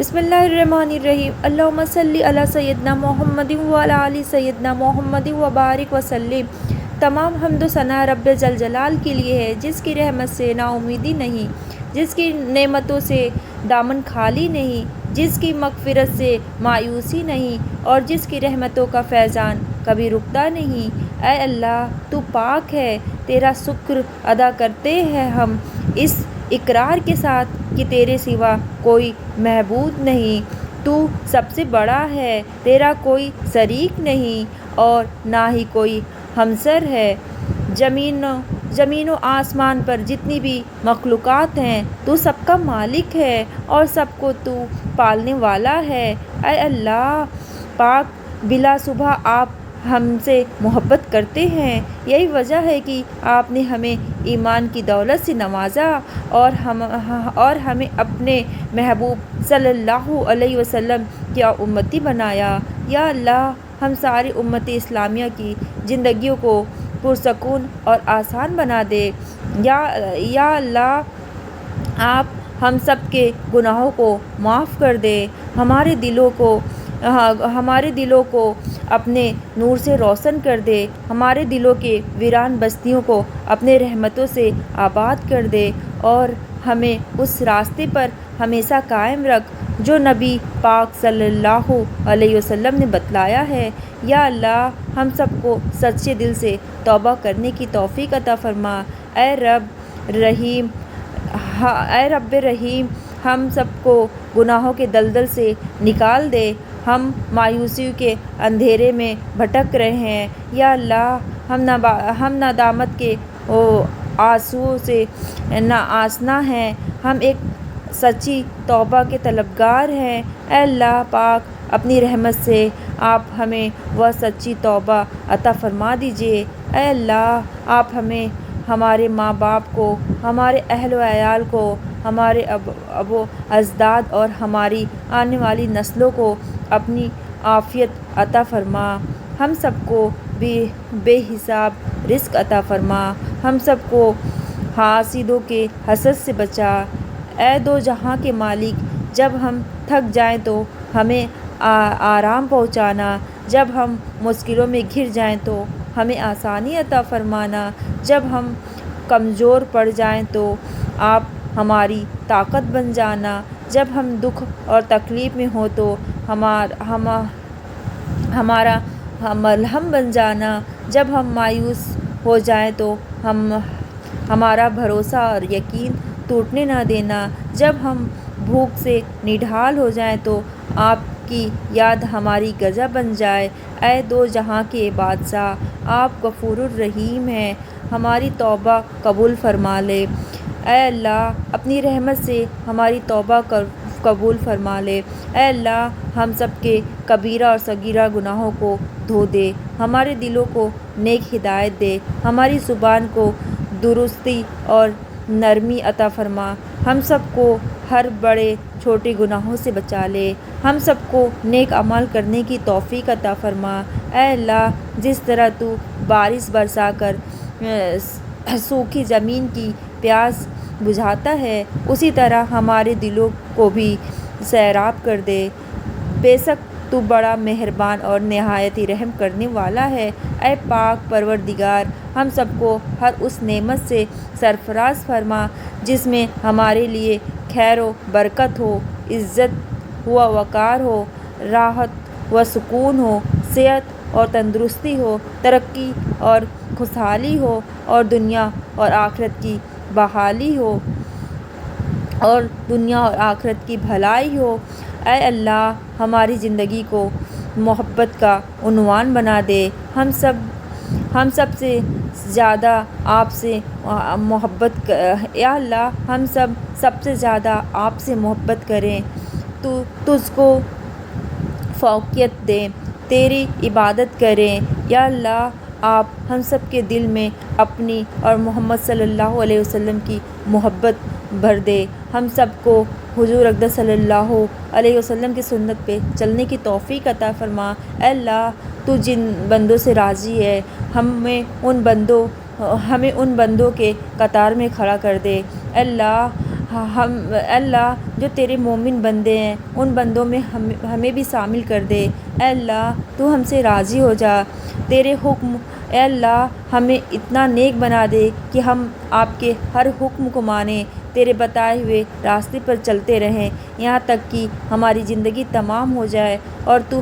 بسم اللہ الرحمن الرحیم۔ اللہم صلی علی سیدنا محمد وعلی آل سیدنا محمد وبارک وسلم۔ تمام حمد و ثنا رب ذل جلال کے لیے ہے، جس کی رحمت سے نا امیدی نہیں، جس کی نعمتوں سے دامن خالی نہیں، جس کی مغفرت سے مایوسی نہیں، اور جس کی رحمتوں کا فیضان کبھی رکتا نہیں۔ اے اللہ، تو پاک ہے، تیرا شکر ادا کرتے ہیں ہم اس اقرار کے ساتھ کہ تیرے سوا کوئی معبود نہیں، تو سب سے بڑا ہے، تیرا کوئی شریک نہیں اور نہ ہی کوئی ہمسر ہے۔ زمین و آسمان پر جتنی بھی مخلوقات ہیں، تو سب کا مالک ہے اور سب کو تو پالنے والا ہے۔ اے اللہ پاک، بلا شبہ آپ ہم سے محبت کرتے ہیں، یہی وجہ ہے کہ آپ نے ہمیں ایمان کی دولت سے نوازا اور ہمیں اپنے محبوب صلی اللہ علیہ وسلم کی امتی بنایا۔ یا اللہ، ہم ساری امت اسلامیہ کی زندگیوں کو پرسکون اور آسان بنا دے۔ یا اللہ، آپ ہم سب کے گناہوں کو معاف کر دے، ہمارے دلوں کو اپنے نور سے روشن کر دے، ہمارے دلوں کے ویران بستیوں کو اپنے رحمتوں سے آباد کر دے، اور ہمیں اس راستے پر ہمیشہ قائم رکھ جو نبی پاک صلی اللہ علیہ وسلم نے بتلایا ہے۔ یا اللہ، ہم سب کو سچے دل سے توبہ کرنے کی توفیق عطا فرما۔ اے رب رحیم، ہم سب کو گناہوں کے دلدل سے نکال دے، ہم مایوسیوں کے اندھیرے میں بھٹک رہے ہیں۔ یا اللہ، ہم ندامت کے آنسوؤں سے ناآشنا ہیں، ہم ایک سچی توبہ کے طلبگار ہیں۔ اے اللہ پاک، اپنی رحمت سے آپ ہمیں وہ سچی توبہ عطا فرما دیجیے۔ اے اللہ، آپ ہمیں، ہمارے ماں باپ کو، ہمارے اہل و عیال کو، ہمارے ابو اجداد اور ہماری آنے والی نسلوں کو اپنی عافیت عطا فرما، ہم سب کو بے حساب رزق عطا فرما، ہم سب کو حاسدوں کے حسد سے بچا۔ اے دو جہاں کے مالک، جب ہم تھک جائیں تو ہمیں آرام پہنچانا، جب ہم مشکلوں میں گھر جائیں تو ہمیں آسانی عطا فرمانا، جب ہم کمزور پڑ جائیں تو آپ ہماری طاقت بن جانا، جب ہم دکھ اور تکلیف میں ہوں تو ہمارا ملہم بن جانا، جب ہم مایوس ہو جائیں تو ہمارا بھروسہ اور یقین ٹوٹنے نہ دینا، جب ہم بھوک سے نڈھال ہو جائیں تو آپ کی یاد ہماری غذا بن جائے۔ اے دو جہاں کے بادشاہ، آپ غفور الرحیم ہیں، ہماری توبہ قبول فرما لے۔ اے اللہ، اپنی رحمت سے ہماری توبہ قبول فرما لے۔ اے اللہ، ہم سب کے کبیرہ اور صغیرہ گناہوں کو دھو دے، ہمارے دلوں کو نیک ہدایت دے، ہماری زبان کو درستی اور نرمی عطا فرما، ہم سب کو ہر بڑے چھوٹے گناہوں سے بچا لے، ہم سب کو نیک عمل کرنے کی توفیق عطا فرما۔ اے اللہ، جس طرح تو بارش برسا کر سوکھی زمین کی پیاس بجھاتا ہے، اسی طرح ہمارے دلوں کو بھی سیراب کر دے۔ بے شک تو بڑا مہربان اور نہایت ہی رحم کرنے والا ہے۔ اے پاک پروردگار، ہم سب کو ہر اس نعمت سے سرفراز فرما جس میں ہمارے لیے خیر و برکت ہو، عزت و وقار ہو، راحت و سکون ہو، صحت اور تندرستی ہو، ترقی اور خوشحالی ہو، اور دنیا اور آخرت کی بحالی ہو، اور دنیا اور آخرت کی بھلائی ہو۔ اے اللہ، ہماری زندگی کو محبت کا عنوان بنا دے، ہم سب سے زیادہ آپ سے محبت، یا اللہ ہم سب سے زیادہ آپ سے محبت کریں، تجھ کو فوقیت دیں، تیری عبادت کریں۔ یا اللہ، آپ ہم سب کے دل میں اپنی اور محمد صلی اللہ علیہ وسلم کی محبت بھر دے، ہم سب کو حضور اقدس صلی اللہ علیہ وسلم کی سنت پہ چلنے کی توفیق عطا فرما۔ اے اللہ، تو جن بندوں سے راضی ہے، ہمیں ان بندوں کے قطار میں کھڑا کر دے۔ اے اللہ، ہم اللہ جو تیرے مومن بندے ہیں ان بندوں میں ہمیں بھی شامل کر دے۔ اے اللہ تو ہم سے راضی ہو جا، تیرے حکم اے اللہ ہمیں اتنا نیک بنا دے کہ ہم آپ کے ہر حکم کو مانیں، تیرے بتائے ہوئے راستے پر چلتے رہیں یہاں تک کہ ہماری زندگی تمام ہو جائے، اور تو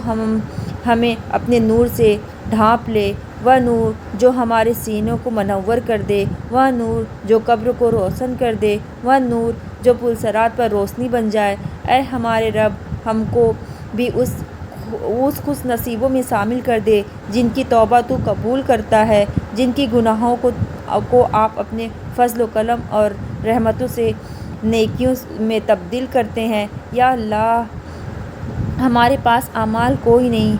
ہمیں اپنے نور سے ڈھانپ لے، وہ نور جو ہمارے سینوں کو منور کر دے، وہ نور جو قبر کو روشن کر دے، وہ نور جو پل صراط پر روشنی بن جائے۔ اے ہمارے رب ہم کو بھی اس خوش نصیبوں میں شامل کر دے جن کی توبہ تو قبول کرتا ہے، جن کی گناہوں کو آپ اپنے فضل و کرم اور رحمتوں سے نیکیوں میں تبدیل کرتے ہیں۔ یا اللہ ہمارے پاس اعمال کوئی نہیں،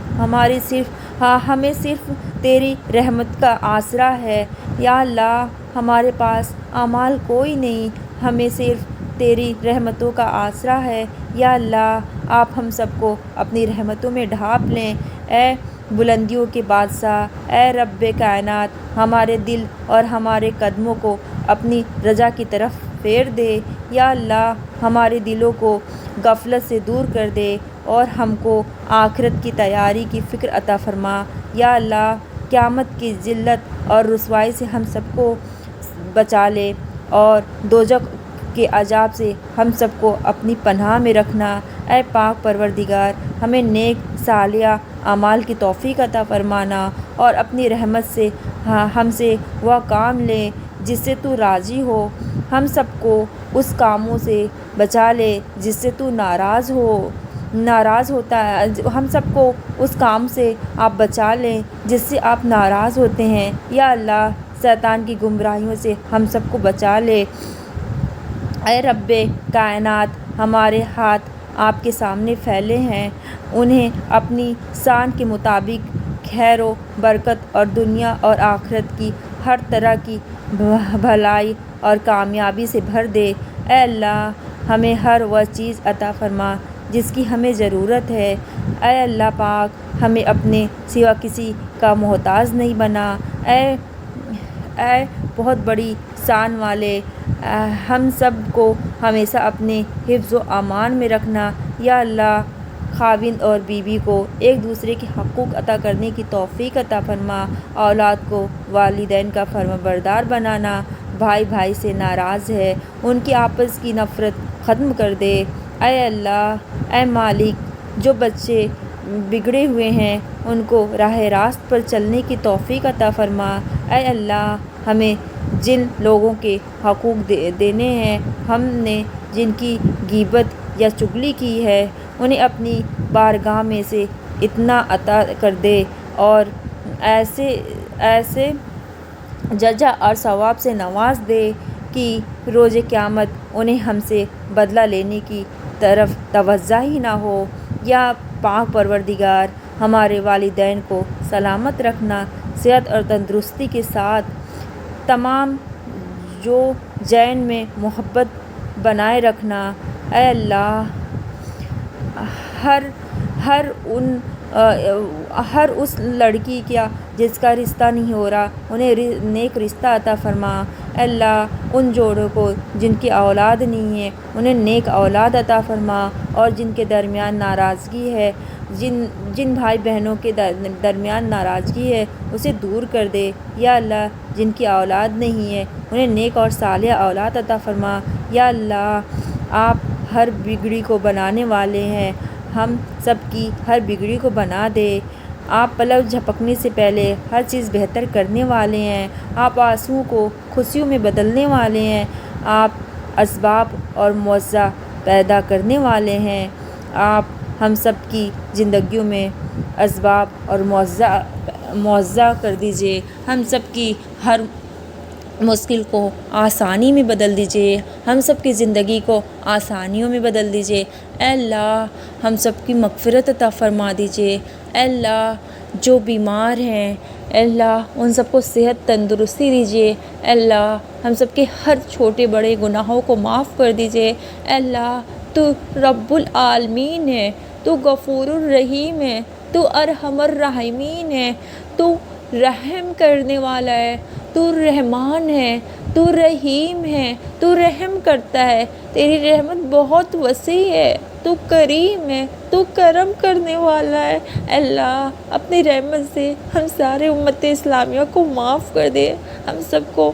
ہمیں صرف تیری رحمت کا آسرا ہے۔ یا اللہ ہمارے پاس اعمال کوئی نہیں، ہمیں صرف تیری رحمتوں کا آسرا ہے۔ یا اللہ آپ ہم سب کو اپنی رحمتوں میں ڈھانپ لیں۔ اے بلندیوں کے بادشاہ، اے رب کائنات ہمارے دل اور ہمارے قدموں کو اپنی رضا کی طرف پھیر دے۔ یا اللہ ہمارے دلوں کو غفلت سے دور کر دے اور ہم کو آخرت کی تیاری کی فکر عطا فرما۔ یا اللہ قیامت کی ذلت اور رسوائی سے ہم سب کو بچا لے اور دوزخ کے عذاب سے ہم سب کو اپنی پناہ میں رکھنا۔ اے پاک پروردگار ہمیں نیک صالحہ اعمال کی توفیق عطا فرمانا اور اپنی رحمت سے ہم سے وہ کام لے جس سے تو راضی ہو، ہم سب کو اس کاموں سے بچا لے جس سے تو ناراض ہوتا ہے، ہم سب کو اس کام سے آپ بچا لیں جس سے آپ ناراض ہوتے ہیں۔ یا اللہ شیطان کی گمراہیوں سے ہم سب کو بچا لے۔ اے رب کائنات ہمارے ہاتھ آپ کے سامنے پھیلے ہیں، انہیں اپنی شان کے مطابق خیر و برکت اور دنیا اور آخرت کی ہر طرح کی بھلائی اور کامیابی سے بھر دے۔ اے اللہ ہمیں ہر وہ چیز عطا فرما جس کی ہمیں ضرورت ہے۔ اے اللہ پاک ہمیں اپنے سوا کسی کا محتاج نہیں بنا۔ اے بہت بڑی شان والے، ہم سب کو ہمیشہ اپنے حفظ و امان میں رکھنا۔ یا اللہ خاوند اور بیوی کو ایک دوسرے کے حقوق عطا کرنے کی توفیق عطا فرما، اولاد کو والدین کا فرمانبردار بنانا، بھائی بھائی سے ناراض ہے ان کی آپس کی نفرت ختم کر دے۔ اے اللہ اے مالک جو بچے بگڑے ہوئے ہیں ان کو راہ راست پر چلنے کی توفیق عطا فرما۔ اے اللہ ہمیں جن لوگوں کے حقوق دینے ہیں، ہم نے جن کی غیبت یا چغلی کی ہے، انہیں اپنی بارگاہ میں سے اتنا عطا کر دے اور ایسے جزا اور ثواب سے نواز دے کہ روز قیامت انہیں ہم سے بدلہ لینے کی طرف توجہ ہی نہ ہو۔ یا پاک پروردگار ہمارے والدین کو سلامت رکھنا، صحت اور تندرستی کے ساتھ تمام جو ذہن میں محبت بنائے رکھنا۔ اے اللہ ہر اس لڑکی کا جس کا رشتہ نہیں ہو رہا انہیں نیک رشتہ عطا فرما۔ اے اللہ ان جوڑوں کو جن کی اولاد نہیں ہے انہیں نیک اولاد عطا فرما، اور جن کے درمیان ناراضگی ہے، جن بھائی بہنوں کے درمیان ناراضگی ہے اسے دور کر دے۔ یا اللہ جن کی اولاد نہیں ہے انہیں نیک اور صالح اولاد عطا فرما۔ یا اللہ آپ ہر بگڑی کو بنانے والے ہیں، ہم سب کی ہر بگڑی کو بنا دے۔ آپ پلو جھپکنے سے پہلے ہر چیز بہتر کرنے والے ہیں، آپ آنسوؤں کو خوشیوں میں بدلنے والے ہیں، آپ اسباب اور معجزہ پیدا کرنے والے ہیں۔ آپ ہم سب کی زندگیوں میں اسباب اور معجزہ کر دیجیے، ہم سب کی ہر مشکل کو آسانی میں بدل دیجیے، ہم سب کی زندگی کو آسانیوں میں بدل دیجیے۔ اے اللہ ہم سب کی مغفرت عطا فرما دیجیے۔ اے اللہ جو بیمار ہیں اے اللہ ان سب کو صحت تندرستی دیجیے۔ اے اللہ ہم سب کے ہر چھوٹے بڑے گناہوں کو معاف کر دیجیے۔ اے اللہ تو رب العالمین ہے، تو غفور الرحیم ہے، تو ارحم الراحمین ہے، تو رحم کرنے والا ہے، تو تو رحمان ہے، تو رحیم ہے، تو رحم کرتا ہے، تیری رحمت بہت وسیع ہے، تو کریم ہے، تو کرم کرنے والا ہے۔ اللہ اپنی رحمت سے ہم سارے امت اسلامیہ کو معاف کر دے، ہم سب کو